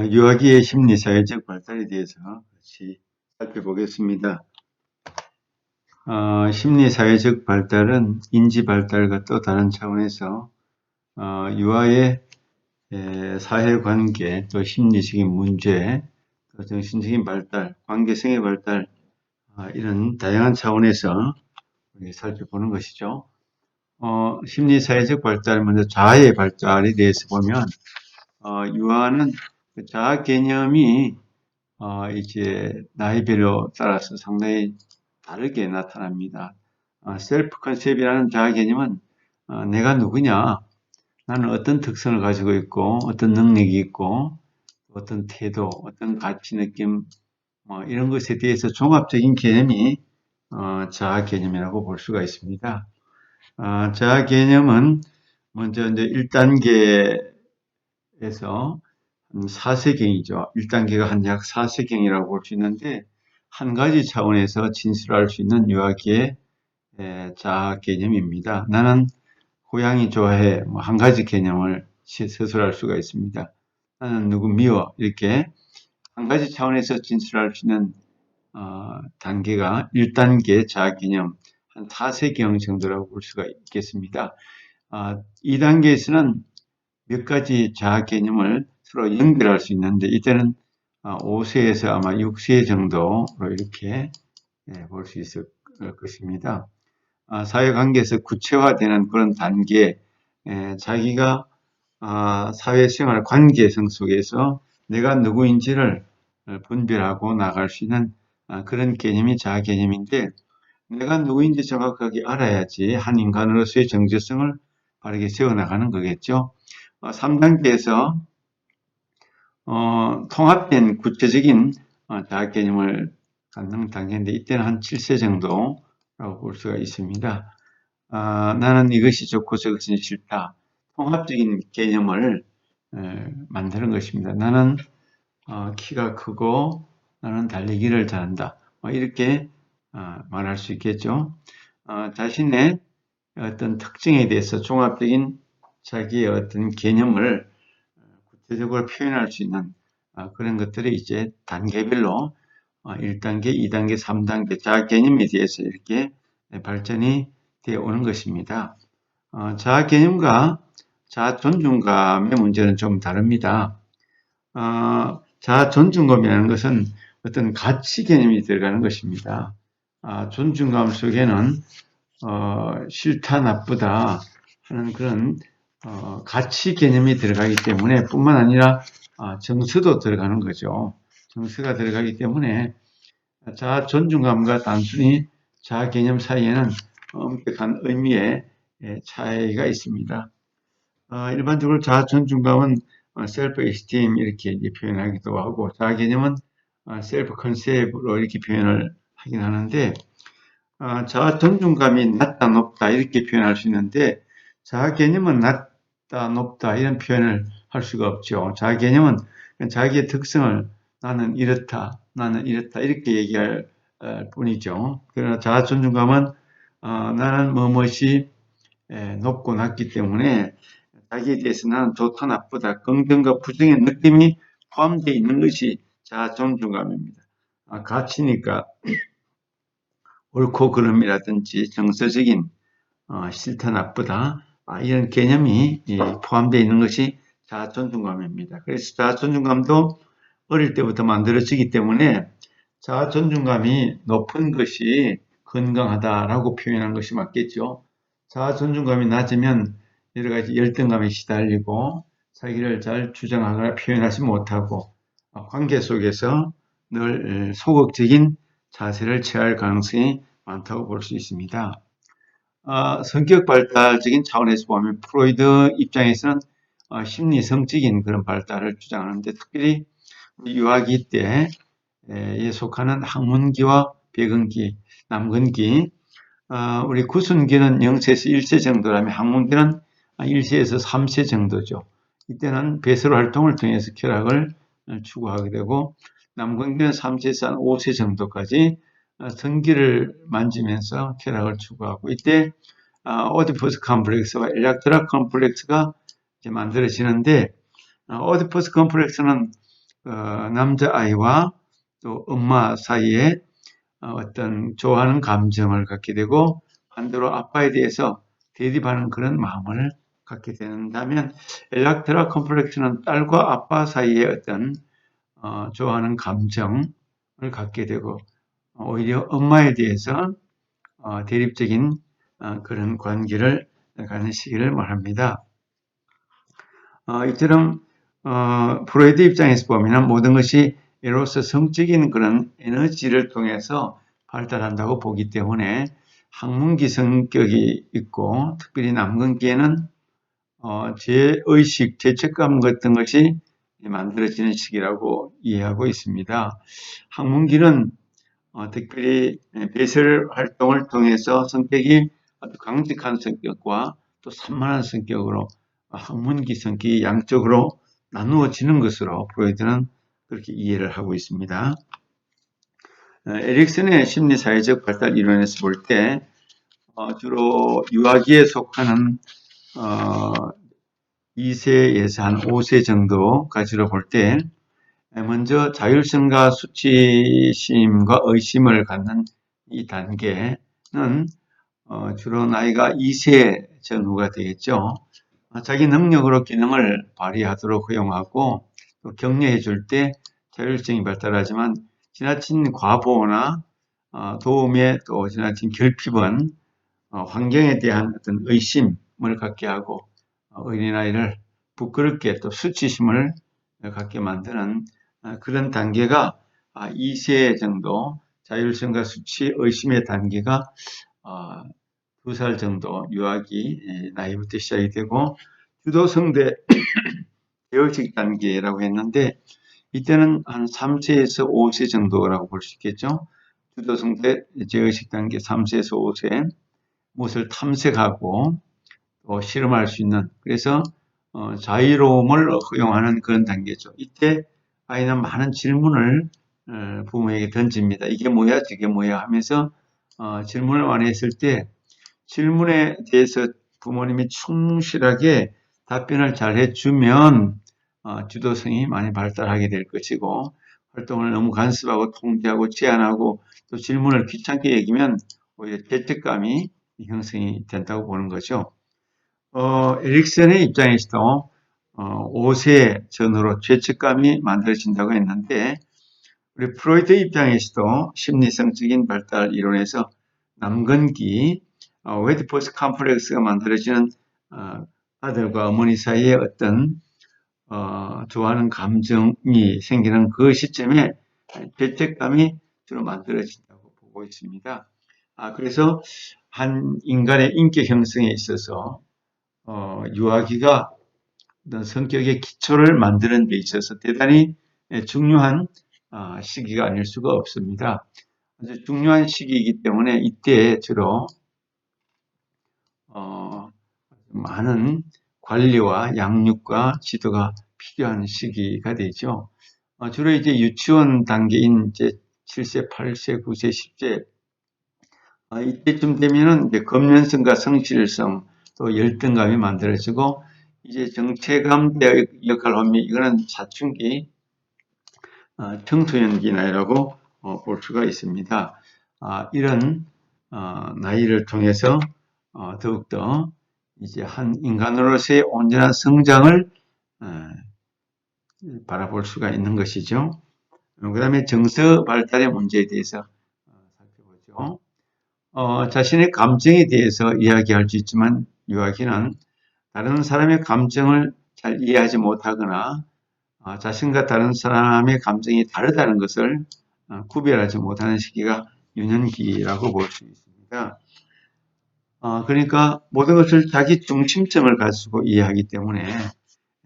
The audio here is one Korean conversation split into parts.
유아기의 심리 사회적 발달에 대해서 같이 살펴보겠습니다. 심리 사회적 발달은 인지 발달과 또 다른 차원에서 유아의 사회관계, 또 심리적인 문제, 또 정신적인 발달, 관계성의 발달, 이런 다양한 차원에서 살펴보는 것이죠. 심리 사회적 발달, 먼저 자아의 발달에 대해서 보면 유아는 그 자아 개념이 이제 나이별로 따라서 상당히 다르게 나타납니다. 셀프 컨셉이라는 자아 개념은 내가 누구냐, 나는 어떤 특성을 가지고 있고 어떤 능력이 있고 어떤 태도, 어떤 가치 느낌 이런 것에 대해서 종합적인 개념이 자아 개념이라고 볼 수가 있습니다. 자아 개념은 먼저 이제 1단계에서 4세경이죠. 1단계가 한 약 4세경이라고 볼 수 있는데 한 가지 차원에서 진술할 수 있는 유아기의 자아 개념입니다. 나는 고양이 좋아해. 한 가지 개념을 서술할 수가 있습니다. 나는 누구 미워. 이렇게 한 가지 차원에서 진술할 수 있는 단계가 1단계 자아 개념 한 4세경 정도라고 볼 수가 있겠습니다. 2단계에서는 몇 가지 자아 개념을 서로 연결할 수 있는데 이때는 5세에서 아마 6세 정도로 이렇게 볼 수 있을 것입니다. 사회관계에서 구체화되는 그런 단계, 자기가 사회생활 관계성 속에서 내가 누구인지를 분별하고 나갈 수 있는 그런 개념이 자아 개념인데 내가 누구인지 정확하게 알아야지 한 인간으로서의 정체성을 바르게 세워나가는 거겠죠. 3단계에서 통합된 구체적인 자아 개념을 갖는 단계인데 이때는 한 7세 정도라고 볼 수가 있습니다. 나는 이것이 좋고 저것이 싫다. 통합적인 개념을 만드는 것입니다. 나는 키가 크고 나는 달리기를 잘한다. 이렇게 말할 수 있겠죠. 자신의 어떤 특징에 대해서 종합적인 자기의 어떤 개념을 구체적으로 표현할 수 있는 그런 것들이 이제 단계별로 1단계, 2단계, 3단계 자아 개념에 대해서 이렇게 발전이 되어 오는 것입니다. 자아 개념과 자아 존중감의 문제는 좀 다릅니다. 자아 존중감이라는 것은 어떤 가치 개념이 들어가는 것입니다. 존중감 속에는 싫다, 나쁘다 하는 그런 가치 개념이 들어가기 때문에 뿐만 아니라 정서도 들어가는 거죠. 정서가 들어가기 때문에 자아 존중감과 단순히 자아 개념 사이에는 엄격한 의미의 차이가 있습니다. 일반적으로 자아 존중감은 셀프 에스팀 이렇게 표현하기도 하고 자아 개념은 셀프 컨셉으로 이렇게 표현을 하긴 하는데 자아 존중감이 낮다 높다 이렇게 표현할 수 있는데 자아 개념은 낮다 높다 이런 표현을 할 수가 없죠. 자아 개념은 자기의 특성을 나는 이렇다 이렇게 얘기할 뿐이죠. 그러나 자아 존중감은 나는 뭐뭇이 높고 낮기 때문에 자기에 대해서 나는 좋다 나쁘다 긍정과 부정의 느낌이 포함되어 있는 것이 자아 존중감입니다. 가치니까 옳고 그름이라든지 정서적인 싫다 나쁘다 이런 개념이 포함되어 있는 것이 자아 존중감입니다. 그래서 자아 존중감도 어릴 때부터 만들어지기 때문에 자아 존중감이 높은 것이 건강하다라고 표현한 것이 맞겠죠. 자아 존중감이 낮으면 여러 가지 열등감에 시달리고 자기를 잘 주장하거나 표현하지 못하고 관계 속에서 늘 소극적인 자세를 취할 가능성이 많다고 볼 수 있습니다. 성격 발달적인 차원에서 보면 프로이드 입장에서는 심리성적인 그런 발달을 주장하는데 특별히 유아기 때에 속하는 학문기와 백은기, 남근기, 우리 구순기는 0세에서 1세 정도라면 학문기는 1세에서 3세 정도죠. 이때는 배설 활동을 통해서 쾌락을 추구하게 되고 남근기는 3세에서 한 5세 정도까지 성기를 만지면서 쾌락을 추구하고 이때 오디퍼스 컴플렉스와 엘렉트라 컴플렉스가 만들어지는데 오디퍼스 컴플렉스는 남자아이와 또 엄마 사이에 어떤 좋아하는 감정을 갖게 되고 반대로 아빠에 대해서 대립하는 그런 마음을 갖게 된다면 엘렉트라 컴플렉스는 딸과 아빠 사이에 어떤 좋아하는 감정을 갖게 되고 오히려 엄마에 대해서 대립적인 그런 관계를 가는 시기를 말합니다. 이처럼 프로이드 입장에서 보면 모든 것이 에로서 성적인 그런 에너지를 통해서 발달한다고 보기 때문에 학문기 성격이 있고 특별히 남근기에는 제의식, 죄책감 같은 것이 만들어지는 시기라고 이해하고 있습니다. 학문기는 특별히 배설 활동을 통해서 성격이 아주 강직한 성격과 또 산만한 성격으로 학문기 성격이 양쪽으로 나누어지는 것으로 프로이드는 그렇게 이해를 하고 있습니다. 에릭슨의 심리사회적 발달 이론에서 볼 때 주로 유아기에 속하는 2세에서 한 5세 정도까지로 볼 때 먼저 자율성과 수치심과 의심을 갖는 이 단계는 주로 나이가 2세 전후가 되겠죠. 자기 능력으로 기능을 발휘하도록 허용하고 또 격려해 줄 때 자율성이 발달하지만 지나친 과보나 도움에 또 지나친 결핍은 환경에 대한 어떤 의심을 갖게 하고 어린아이를 부끄럽게 또 수치심을 갖게 만드는 그런 단계가 2세 정도 자율성과 수치 의심의 단계가 2살 정도 유아기 나이부터 시작이 되고 주도성대 개월식 단계라고 했는데 이때는 한 3세에서 5세 정도라고 볼 수 있겠죠. 주도성대 제의식 단계 3세에서 5세 무엇을 탐색하고 또 실험할 수 있는 그래서 자유로움을 허용하는 그런 단계죠. 이때 아이는 많은 질문을 부모에게 던집니다. 이게 뭐야 저게 뭐야 하면서 질문을 많이 했을 때 질문에 대해서 부모님이 충실하게 답변을 잘 해주면 주도성이 많이 발달하게 될 것이고 활동을 너무 간섭하고 통제하고 제한하고 또 질문을 귀찮게 여기면 오히려 죄책감이 형성이 된다고 보는 거죠. 에릭슨의 입장에서도 5세 전후로 죄책감이 만들어진다고 했는데 우리 프로이드 입장에서도 심리성적인 발달 이론에서 남근기 웨디포스 컴플렉스가 만들어지는 아들과 어머니 사이에 어떤 좋아하는 감정이 생기는 그 시점에 죄책감이 주로 만들어진다고 보고 있습니다. 그래서 한 인간의 인격 형성에 있어서 유아기가 어떤 성격의 기초를 만드는 데 있어서 대단히 중요한 시기가 아닐 수가 없습니다. 아주 중요한 시기이기 때문에 이때 주로 많은 관리와 양육과 지도가 필요한 시기가 되죠. 주로 이제 유치원 단계인 이제 7세, 8세, 9세, 10세 이때쯤 되면은 이제 검연성과 성실성 또 열등감이 만들어지고 이제 정체감 역할 환미 이거는 사춘기 청소년기 나이라고 볼 수가 있습니다. 이런 나이를 통해서 더욱더 이제 한 인간으로서의 온전한 성장을 바라볼 수가 있는 것이죠. 그 다음에 정서 발달의 문제에 대해서 살펴보죠. 자신의 감정에 대해서 이야기할 수 있지만 유아기는 다른 사람의 감정을 잘 이해하지 못하거나 자신과 다른 사람의 감정이 다르다는 것을 구별하지 못하는 시기가 유년기라고 볼 수 있습니다. 그러니까 모든 것을 자기 중심점을 가지고 이해하기 때문에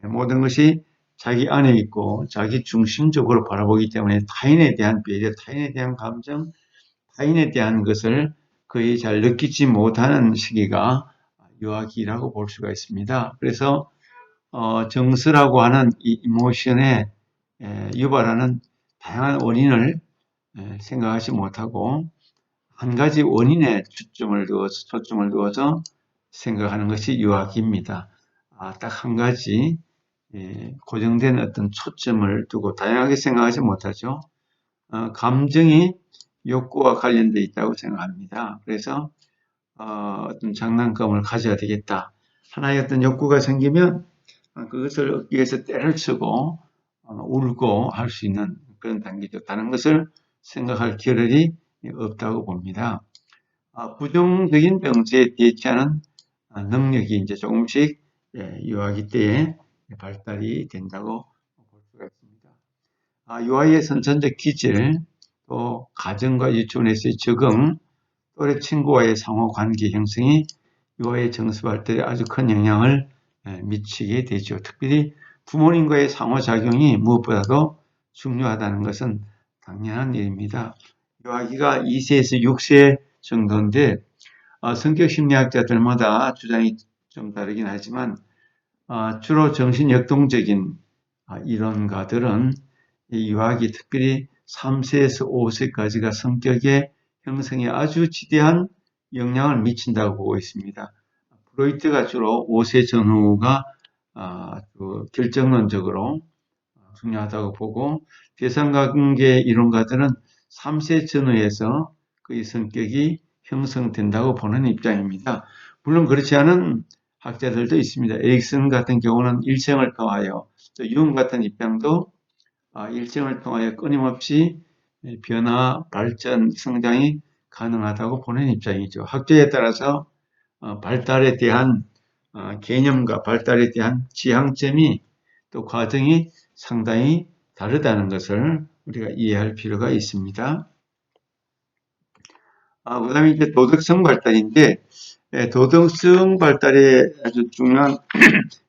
모든 것이 자기 안에 있고 자기 중심적으로 바라보기 때문에 타인에 대한 배려, 타인에 대한 감정, 타인에 대한 것을 거의 잘 느끼지 못하는 시기가 유아기라고 볼 수가 있습니다. 그래서 정서라고 하는 이 이모션에 유발하는 다양한 원인을 생각하지 못하고 한 가지 원인에 초점을 두어서 생각하는 것이 유아기입니다. 딱 한 가지 고정된 어떤 초점을 두고 다양하게 생각하지 못하죠. 감정이 욕구와 관련되어 있다고 생각합니다. 그래서 어떤 장난감을 가져야 되겠다. 하나의 어떤 욕구가 생기면 그것을 얻기 위해서 때를 쓰고 울고 할 수 있는 그런 단계죠. 다른 것을 생각할 겨를이 없다고 봅니다. 부정적인 병세에 대처하는 능력이 이제 조금씩 유아기 때에 발달이 된다고 볼 수가 있습니다. 유아기의 선천적 기질, 또 가정과 유치원에서의 적응, 또래 친구와의 상호 관계 형성이 유아의 정서 발달에 아주 큰 영향을 미치게 되죠. 특별히 부모님과의 상호작용이 무엇보다도 중요하다는 것은 당연한 일입니다. 유아기가 2세에서 6세 정도인데 성격 심리학자들마다 주장이 좀 다르긴 하지만 주로 정신역동적인 이론가들은 이 유아기 특별히 3세에서 5세까지가 성격의 형성에 아주 지대한 영향을 미친다고 보고 있습니다. 프로이트가 주로 5세 전후가 결정론적으로 중요하다고 보고 대상관계 이론가들은 3세 전후에서 그의 성격이 형성된다고 보는 입장입니다. 물론 그렇지 않은 학자들도 있습니다. 에릭슨 같은 경우는 일생을 통하여, 또 융 같은 입장도 일생을 통하여 끊임없이 변화, 발전, 성장이 가능하다고 보는 입장이죠. 학자에 따라서 발달에 대한 개념과 발달에 대한 지향점이 또 과정이 상당히 다르다는 것을 우리가 이해할 필요가 있습니다. 그 다음에 이제 도덕성 발달인데, 도덕성 발달에 아주 중요한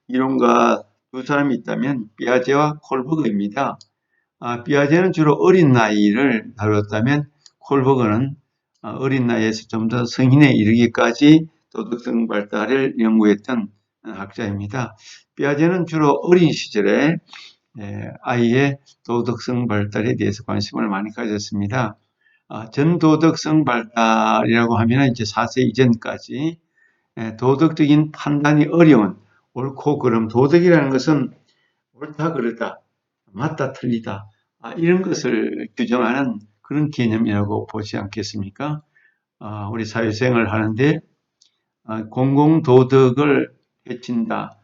이론가 두 사람이 있다면, 피아제와 콜버그입니다. 피아제는 주로 어린 나이를 다뤘다면, 콜버그는 어린 나이에서 좀 더 성인에 이르기까지 도덕성 발달을 연구했던 학자입니다. 피아제는 주로 어린 시절에 아이의 도덕성 발달에 대해서 관심을 많이 가졌습니다. 전도덕성 발달이라고 하면 이제 4세 이전까지 도덕적인 판단이 어려운 옳고 그름, 도덕이라는 것은 옳다 그르다, 맞다 틀리다 이런 것을 규정하는 그런 개념이라고 보지 않겠습니까? 우리 사회생활을 하는데 공공도덕을 해친다,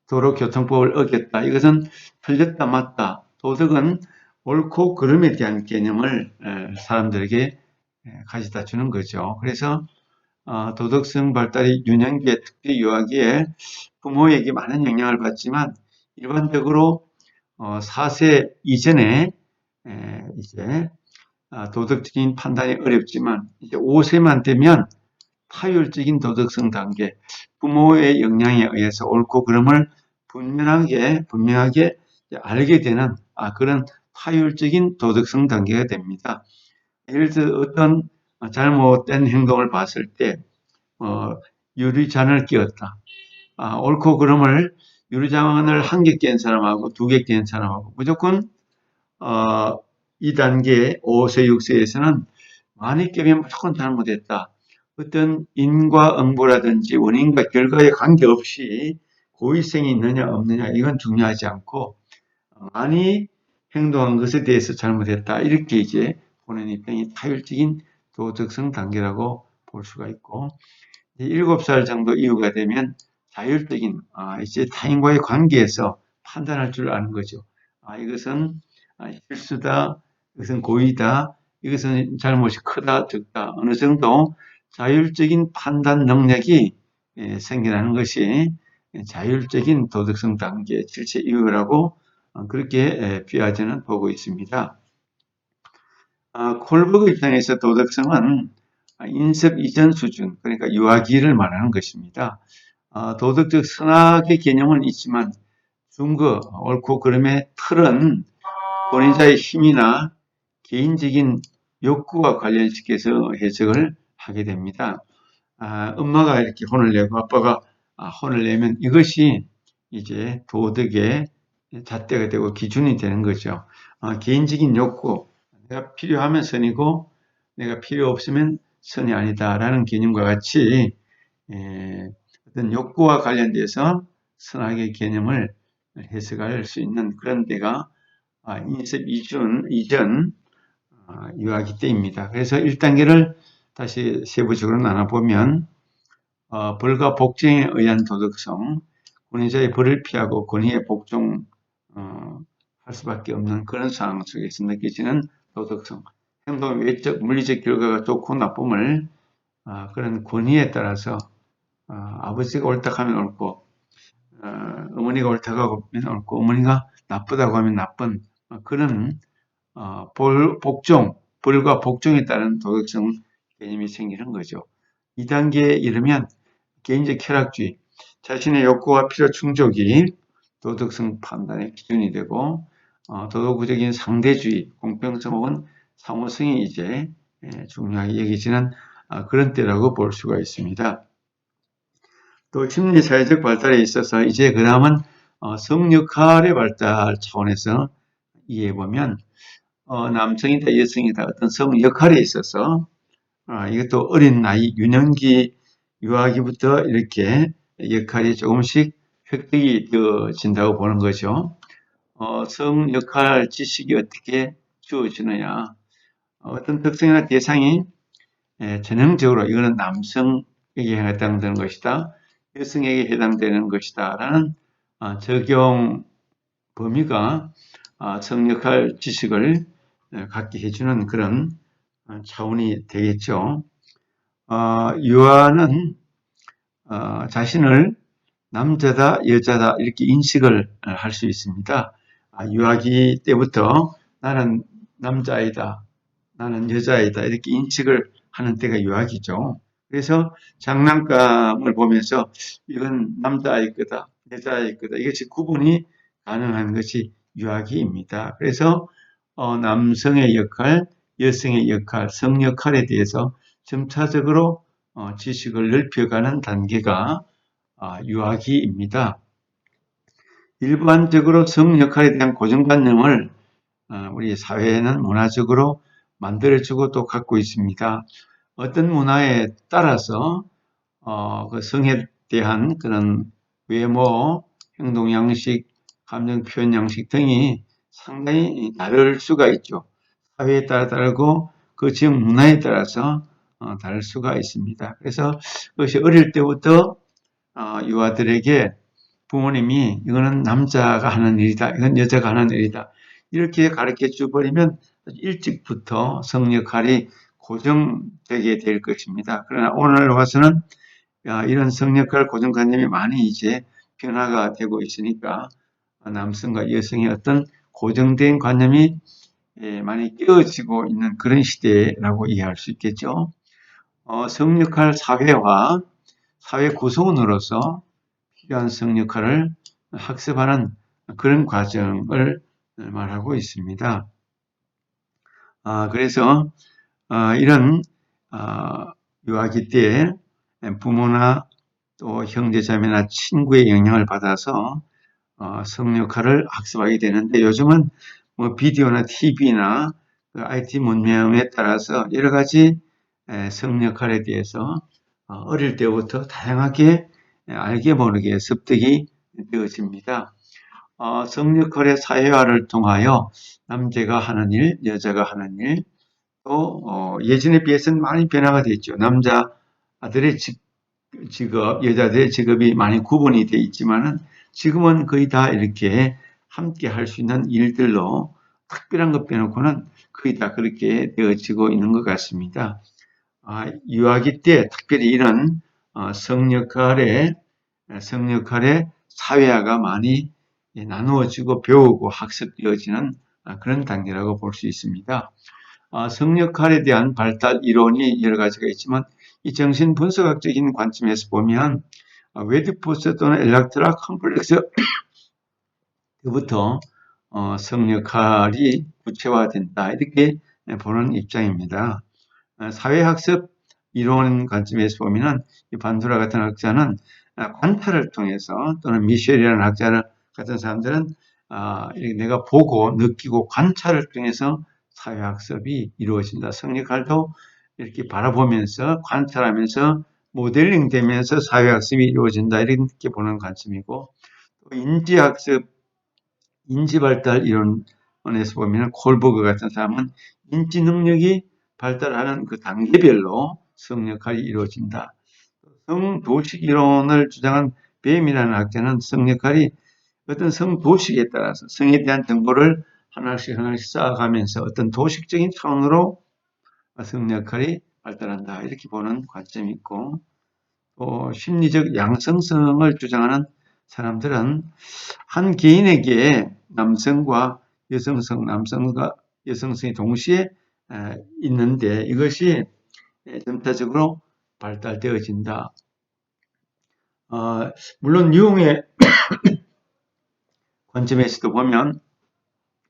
도로교통법을 어겼다. 이것은 틀렸다 맞다. 도덕은 옳고 그름에 대한 개념을 사람들에게 가져다 주는 거죠. 그래서 도덕성 발달이 유년기에 특히 유아기에 부모에게 많은 영향을 받지만 일반적으로 4세 이전에 이제 도덕적인 판단이 어렵지만 이제 5세만 되면 타율적인 도덕성 단계, 부모의 영향에 의해서 옳고 그름을 분명하게 알게 되는 그런 타율적인 도덕성 단계가 됩니다. 예를 들어 어떤 잘못된 행동을 봤을 때 유리잔을 끼웠다. 옳고 그름을 유리잔을 한 개 깬 사람하고 두 개 깬 사람하고 무조건 이 단계 5세, 6세에서는 많이 깨면 무조건 잘못했다. 어떤 인과응보라든지 원인과 결과에 관계없이 고의성이 있느냐 없느냐 이건 중요하지 않고 많이 행동한 것에 대해서 잘못했다. 이렇게 이제 보는 입장이 타율적인 도덕성 단계라고 볼 수가 있고 7살 정도 이후가 되면 자율적인 이제 타인과의 관계에서 판단할 줄 아는 거죠. 이것은 실수다, 이것은 고의다, 이것은 잘못이 크다, 적다, 어느 정도 자율적인 판단 능력이 생겨나는 것이 자율적인 도덕성 단계 질체 이후라고 그렇게 피아제는 보고 있습니다. 콜버그 입장에서 도덕성은 인습 이전 수준, 그러니까 유아기를 말하는 것입니다. 도덕적 선악의 개념은 있지만 준거, 옳고 그름의 틀은 본인자의 힘이나 개인적인 욕구와 관련시켜서 해석을 하게 됩니다. 엄마가 이렇게 혼을 내고 아빠가 혼을 내면 이것이 이제 도덕의 잣대가 되고 기준이 되는 거죠. 개인적인 욕구, 내가 필요하면 선이고 내가 필요 없으면 선이 아니다라는 개념과 같이 어떤 욕구와 관련돼서 선악의 개념을 해석할 수 있는 그런 때가 인셉 이전 유아기 때입니다. 그래서 1단계를 다시 세부적으로 나눠보면 벌과 복종에 의한 도덕성, 권위자의 벌을 피하고 권위에 복종할 수밖에 없는 그런 상황 속에서 느껴지는 도덕성, 행동의 외적, 물리적 결과가 좋고 나쁨을 그런 권위에 따라서 아버지가 옳다고 하면 옳고 어머니가 옳다고 하면 옳고 어머니가 나쁘다고 하면 나쁜 그런 복종, 벌과 복종에 따른 도덕성 개념이 생기는 거죠. 2단계에 이르면 개인적 쾌락주의, 자신의 욕구와 필요 충족이 도덕성 판단의 기준이 되고 도덕구적인 상대주의, 공평성 혹은 상호성이 이제 중요하게 여겨지는 그런 때라고 볼 수가 있습니다. 또 심리사회적 발달에 있어서 이제 그 다음은 성역할의 발달 차원에서 이해해보면 남성이다 여성이다 어떤 성 역할에 있어서 이것도 어린 나이 유년기 유아기부터 이렇게 역할이 조금씩 획득이 되어진다고 보는 거죠. 성 역할 지식이 어떻게 주어지느냐 어떤 특성이나 대상이 전형적으로 이거는 남성에게 해당되는 것이다 여성에게 해당되는 것이다 라는 적용 범위가 성역할 지식을 갖게 해주는 그런 차원이 되겠죠. 유아는 자신을 남자다, 여자다 이렇게 인식을 할 수 있습니다. 유아기 때부터 나는 남자아이다, 나는 여자아이다 이렇게 인식을 하는 때가 유아기죠. 그래서 장난감을 보면서 이건 남자아이 거다, 여자아이 거다 이것이 구분이 가능한 것이 유아기입니다. 그래서 남성의 역할, 여성의 역할, 성 역할에 대해서 점차적으로 지식을 넓혀가는 단계가 유아기입니다. 일반적으로 성 역할에 대한 고정관념을 우리 사회는 문화적으로 만들어주고 또 갖고 있습니다. 어떤 문화에 따라서 그 성에 대한 그런 외모, 행동 양식, 감정 표현 양식 등이 상당히 다를 수가 있죠. 사회에 따라 다르고 그 지역 문화에 따라서 다를 수가 있습니다. 그래서 그것이 어릴 때부터 유아들에게 부모님이 이거는 남자가 하는 일이다, 이건 여자가 하는 일이다 이렇게 가르쳐 줘버리면 일찍부터 성 역할이 고정되게 될 것입니다. 그러나 오늘 와서는 이런 성 역할 고정관념이 많이 이제 변화가 되고 있으니까 남성과 여성의 어떤 고정된 관념이 많이 깨어지고 있는 그런 시대라고 이해할 수 있겠죠. 성 역할 사회화, 사회 구성원으로서 필요한 성 역할을 학습하는 그런 과정을 말하고 있습니다. 그래서 이런 유아기 때 부모나 또 형제자매나 친구의 영향을 받아서 성 역할을 학습하게 되는데 요즘은 뭐 비디오나 TV나 IT 문명에 따라서 여러 가지 성 역할에 대해서 어릴 때부터 다양하게 알게 모르게 습득이 되어집니다. 성 역할의 사회화를 통하여 남자가 하는 일, 여자가 하는 일, 또 예전에 비해서는 많이 변화가 됐죠. 남자들의 직업, 여자들의 직업이 많이 구분이 돼 있지만은 지금은 거의 다 이렇게 함께 할 수 있는 일들로 특별한 것 빼놓고는 거의 다 그렇게 되어지고 있는 것 같습니다. 유아기 때 특별히 이런 성역할의 사회화가 많이 나누어지고 배우고 학습되어지는 그런 단계라고 볼 수 있습니다. 성역할에 대한 발달 이론이 여러 가지가 있지만 이 정신 분석학적인 관점에서 보면 웨디포스 또는 엘렉트라 컴플렉스부터 성역할이 구체화된다 이렇게 보는 입장입니다. 사회학습 이론 관점에서 보면 반두라 같은 학자는 관찰을 통해서 또는 미셸이라는 학자 같은 사람들은 내가 보고 느끼고 관찰을 통해서 사회학습이 이루어진다. 성역할도 이렇게 바라보면서 관찰하면서 모델링 되면서 사회학습이 이루어진다 이렇게 보는 관점이고 또 인지학습, 인지발달 이론에서 보면 콜버그 같은 사람은 인지 능력이 발달하는 그 단계별로 성 역할이 이루어진다. 성도식 이론을 주장한 뱀이라는 학자는 성 역할이 어떤 성도식에 따라서 성에 대한 정보를 하나씩 쌓아가면서 어떤 도식적인 차원으로 성 역할이 발달한다. 이렇게 보는 관점이 있고, 또 심리적 양성성을 주장하는 사람들은 한 개인에게 남성과 여성성, 남성과 여성성이 동시에 있는데 이것이 점차적으로 발달되어진다. 물론 유흥의 관점에서도 보면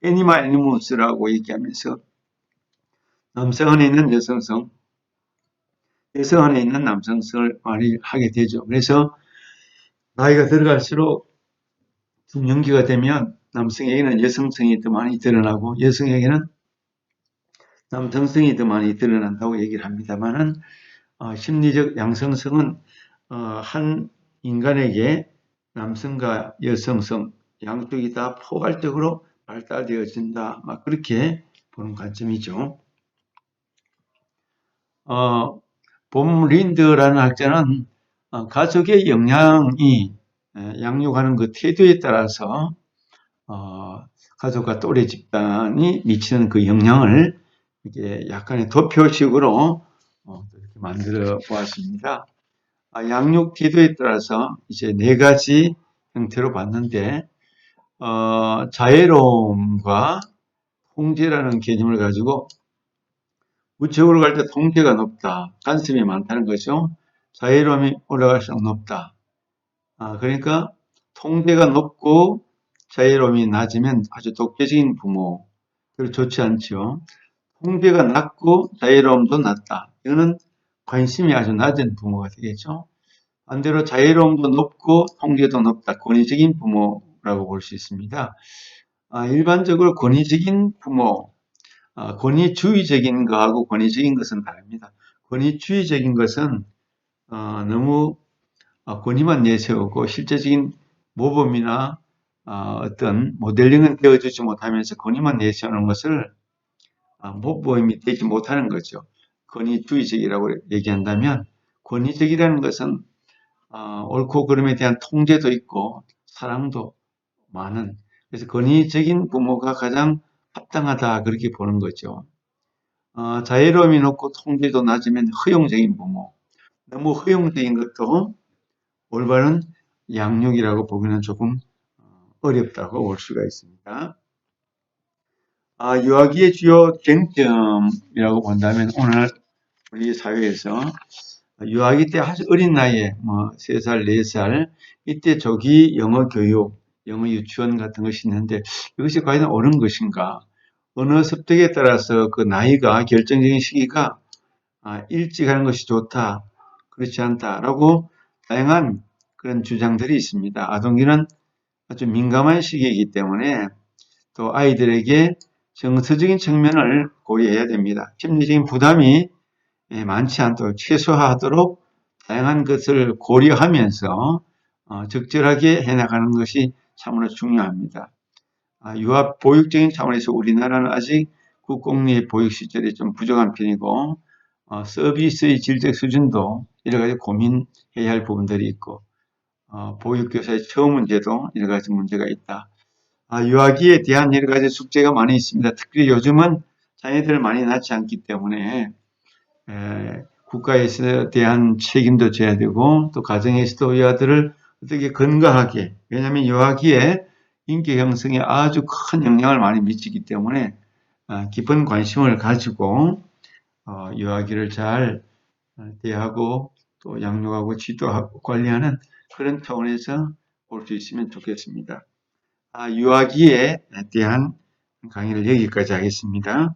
애니마 애니무스라고 얘기하면서 남성 안에 있는 여성성, 여성 안에 있는 남성성을 많이 하게 되죠. 그래서 나이가 들어갈수록 중년기가 되면 남성에게는 여성성이 더 많이 드러나고 여성에게는 남성성이 더 많이 드러난다고 얘기를 합니다만은 심리적 양성성은 한 인간에게 남성과 여성성 양쪽이 다 포괄적으로 발달되어진다. 그렇게 보는 관점이죠. 봄 린드라는 학자는 가족의 영향이 양육하는 그 태도에 따라서 가족과 또래 집단이 미치는 그 영향을 이게 약간의 도표식으로 이렇게 만들어 보았습니다. 양육 태도에 따라서 이제 4가지 형태로 봤는데, 자애로움과 통제라는 개념을 가지고 우측으로 갈 때 통제가 높다, 간섭이 많다는 거죠. 자애로움이 올라갈수록 높다. 그러니까 통제가 높고 자애로움이 낮으면 아주 독재적인 부모, 별로 좋지 않죠. 통제가 낮고 자애로움도 낮다. 이거는 관심이 아주 낮은 부모가 되겠죠. 반대로 자애로움도 높고 통제도 높다. 권위적인 부모라고 볼 수 있습니다. 일반적으로 권위적인 부모, 권위주의적인 것하고 권위적인 것은 다릅니다. 권위주의적인 것은 너무 권위만 내세우고 실제적인 모범이나 어떤 모델링은 되어주지 못하면서 권위만 내세우는 것을 모범이 되지 못하는 거죠. 권위주의적이라고 얘기한다면 권위적이라는 것은 옳고 그름에 대한 통제도 있고 사랑도 많은, 그래서 권위적인 부모가 가장 합당하다 그렇게 보는 거죠. 자애로움이 높고 통제도 낮으면 허용적인 부모, 너무 허용적인 것도 올바른 양육이라고 보기는 조금 어렵다고 볼 수가 있습니다. 유아기의 주요 쟁점이라고 본다면 오늘 우리 사회에서 유아기 때 아주 어린 나이에 3살, 4살 이때 조기 영어 교육, 영어 유치원 같은 것이 있는데 이것이 과연 옳은 것인가? 언어 습득에 따라서 그 나이가 결정적인 시기가 일찍 하는 것이 좋다, 그렇지 않다라고 다양한 그런 주장들이 있습니다. 아동기는 아주 민감한 시기이기 때문에 또 아이들에게 정서적인 측면을 고려해야 됩니다. 심리적인 부담이 많지 않도록 최소화하도록 다양한 것을 고려하면서 적절하게 해나가는 것이 참으로 중요합니다. 유아 보육적인 차원에서 우리나라는 아직 국공립 보육 시설이 좀 부족한 편이고 서비스의 질적 수준도 여러 가지 고민해야 할 부분들이 있고 보육교사의 처우 문제도 여러 가지 문제가 있다. 유아기에 대한 여러 가지 숙제가 많이 있습니다. 특히 요즘은 자녀들을 많이 낳지 않기 때문에 국가에서 대한 책임도 져야 되고 또 가정에서도 유아들을 어떻게 건강하게, 왜냐하면 유아기에 인격 형성에 아주 큰 영향을 많이 미치기 때문에 깊은 관심을 가지고 유아기를 잘 대하고 또 양육하고 지도하고 관리하는 그런 차원에서 볼 수 있으면 좋겠습니다. 유아기에 대한 강의를 여기까지 하겠습니다.